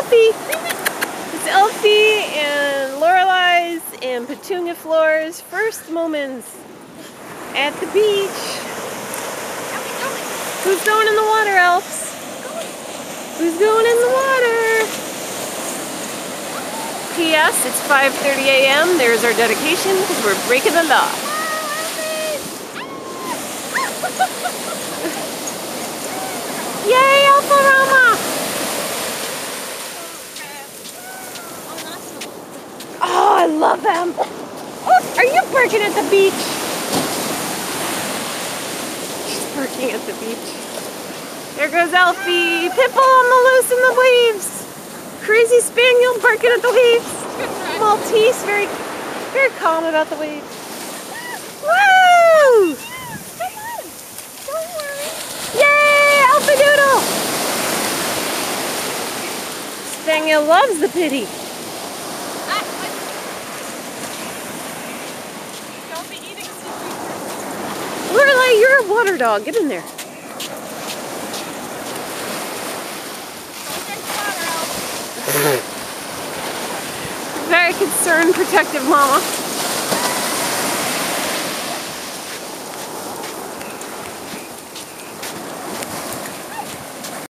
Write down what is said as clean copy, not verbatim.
Elfie. It's Elfie and Lorelai's and Petunia Flora's first moments at the beach. Who's going in the water, Elves? Who's going in the water? P.S. It's 5:30 a.m. There's our dedication because we're breaking the law. Yay, Alpharama! Oh, I love them. Oh, are you barking at the beach? She's barking at the beach. There goes Elfie. Pipple on the loose in the waves. Crazy Spaniel barking at the waves. Maltese, very calm about the waves. Woo! Yay, Alphadoodle! Spaniel loves the pity. Don't be eating seafood. Lorelai, you're a water dog. Get in there. Very concerned, protective mama.